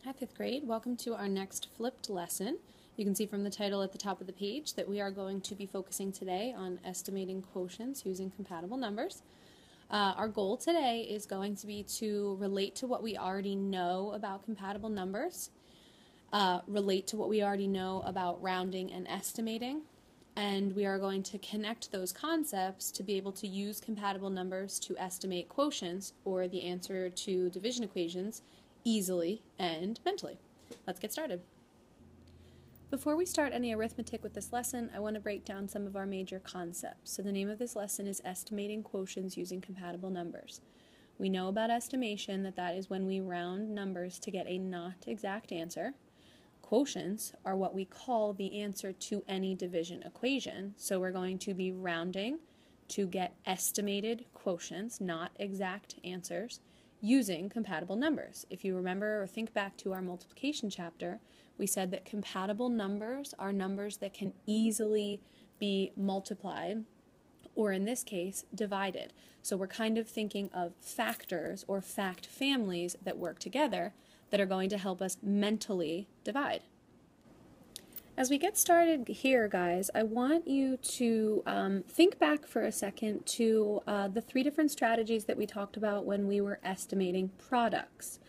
Hi, 5th grade. Welcome to our next flipped lesson. You can see from the title at the top of the page that we are going to be focusing today on estimating quotients using compatible numbers. Our goal today is going to be to relate to what we already know about compatible numbers, relate to what we already know about rounding and estimating, and we are going to connect those concepts to be able to use compatible numbers to estimate quotients, or the answer to division equations, easily and mentally. Let's get started. Before we start any arithmetic with this lesson, I want to break down some of our major concepts. So the name of this lesson is Estimating Quotients Using Compatible Numbers. We know about estimation that is when we round numbers to get a not exact answer. Quotients are what we call the answer to any division equation. So we're going to be rounding to get estimated quotients, not exact answers, using compatible numbers. If you remember or think back to our multiplication chapter, we said that compatible numbers are numbers that can easily be multiplied, or in this case, divided. So we're kind of thinking of factors or fact families that work together that are going to help us mentally divide. As we get started here, guys, I want you to think back for a second to the three different strategies that we talked about when we were estimating products.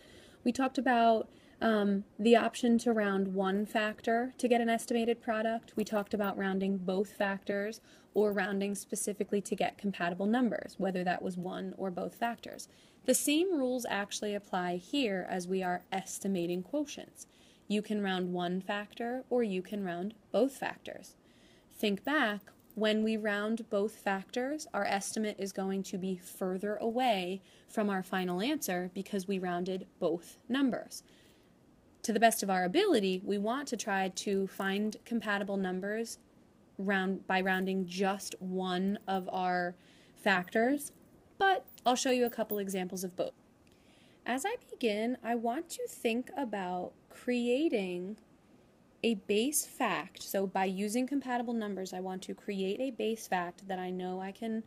We talked about the option to round one factor to get an estimated product. We talked about rounding both factors or rounding specifically to get compatible numbers, whether that was one or both factors. The same rules actually apply here as we are estimating quotients. You can round one factor or you can round both factors. Think back, when we round both factors, our estimate is going to be further away from our final answer because we rounded both numbers. To the best of our ability, we want to try to find compatible numbers by rounding just one of our factors, but I'll show you a couple examples of both. As I begin, I want to think about creating a base fact. So by using compatible numbers, I want to create a base fact that I know I can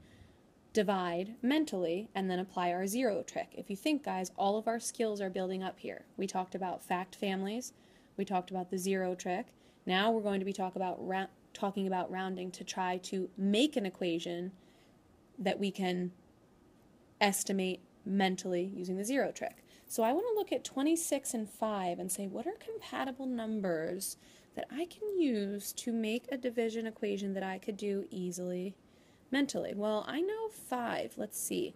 divide mentally and then apply our zero trick. If you think, guys, all of our skills are building up here. We talked about fact families. We talked about the zero trick. Now we're going to be talking about rounding to try to make an equation that we can estimate mentally using the zero trick. So I want to look at 26 and 5 and say, what are compatible numbers that I can use to make a division equation that I could do easily mentally? Well, I know 5. Let's see.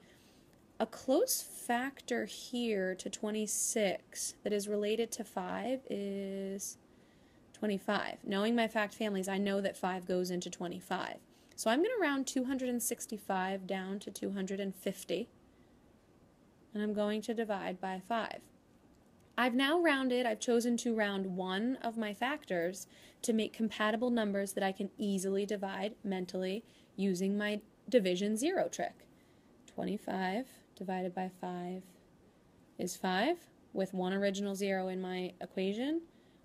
A close factor here to 26 that is related to 5 is 25. Knowing my fact families, I know that 5 goes into 25. So I'm going to round 265 down to 250. And I'm going to divide by 5. I've chosen to round one of my factors to make compatible numbers that I can easily divide mentally using my division zero trick. 25 divided by 5 is 5, with one original zero in my equation,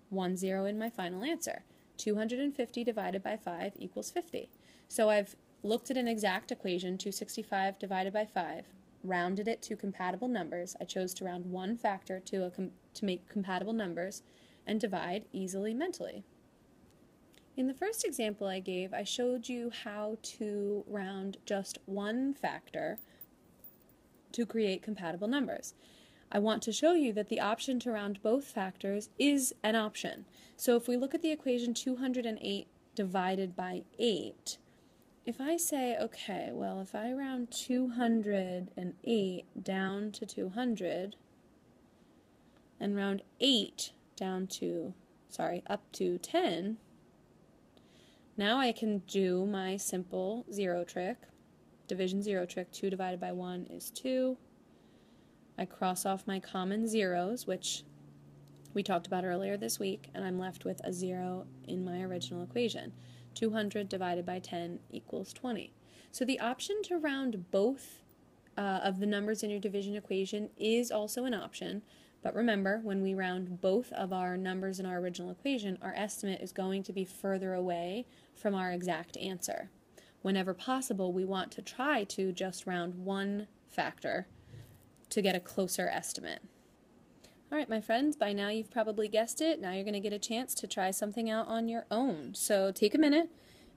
one zero in my final answer. 250 divided by 5 equals 50. So I've looked at an exact equation, 265 divided by 5, rounded it to compatible numbers. I chose to round one factor to make compatible numbers and divide easily mentally. In the first example I gave, I showed you how to round just one factor to create compatible numbers. I want to show you that the option to round both factors is an option. So if we look at the equation 208 divided by 8, if I say, okay, well, if I round 208 down to 200 and round 8 up to 10, now I can do my simple zero trick, division zero trick. 2 divided by 1 is 2. I cross off my common zeros, which we talked about earlier this week, and I'm left with a 0 in my original equation. 200 divided by 10 equals 20. So the option to round both of the numbers in your division equation is also an option, but remember, when we round both of our numbers in our original equation, our estimate is going to be further away from our exact answer. Whenever possible, we want to try to just round one factor to get a closer estimate. All right, my friends, by now you've probably guessed it. Now you're going to get a chance to try something out on your own. So take a minute,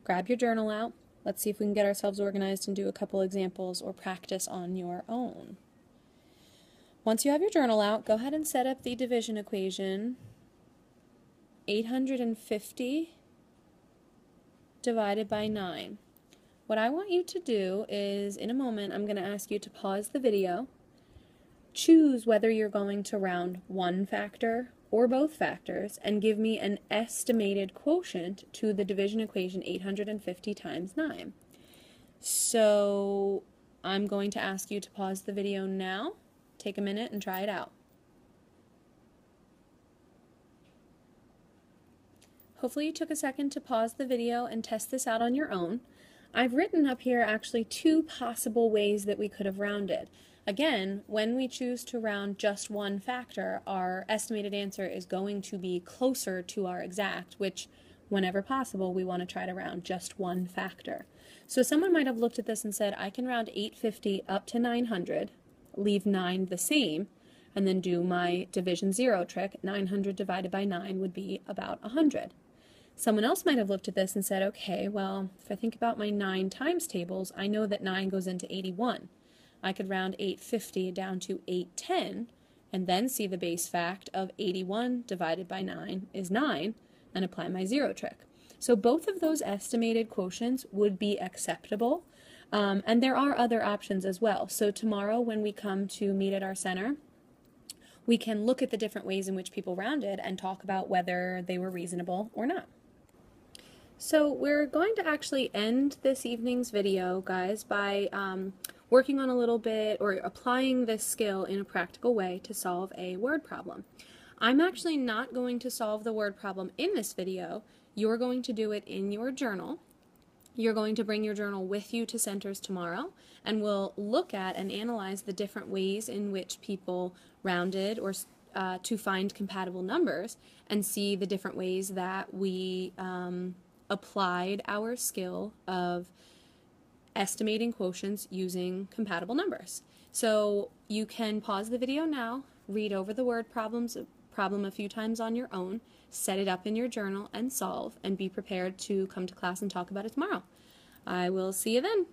grab your journal out. Let's see if we can get ourselves organized and do a couple examples or practice on your own. Once you have your journal out, go ahead and set up the division equation. 850 divided by 9. What I want you to do is, in a moment, I'm going to ask you to pause the video, choose whether you're going to round one factor or both factors, and give me an estimated quotient to the division equation 850 times 9. So I'm going to ask you to pause the video now, take a minute and try it out. Hopefully you took a second to pause the video and test this out on your own. I've written up here actually two possible ways that we could have rounded. Again, when we choose to round just one factor, our estimated answer is going to be closer to our exact, which, whenever possible, we want to try to round just one factor. So someone might have looked at this and said, I can round 850 up to 900, leave 9 the same, and then do my division 0 trick. 900 divided by 9 would be about 100. Someone else might have looked at this and said, okay, well, if I think about my 9 times tables, I know that 9 goes into 81. I could round 850 down to 810, and then see the base fact of 81 divided by 9 is 9, and apply my 0 trick. So both of those estimated quotients would be acceptable, and there are other options as well. So tomorrow when we come to meet at our center, we can look at the different ways in which people rounded and talk about whether they were reasonable or not. So we're going to actually end this evening's video, guys, by working on a little bit or applying this skill in a practical way to solve a word problem. I'm actually not going to solve the word problem in this video. You're going to do it in your journal. You're going to bring your journal with you to centers tomorrow, and we'll look at and analyze the different ways in which people rounded or to find compatible numbers, and see the different ways that we applied our skill of estimating quotients using compatible numbers. So you can pause the video now, read over the word problem a few times on your own, set it up in your journal and solve, and be prepared to come to class and talk about it tomorrow. I will see you then.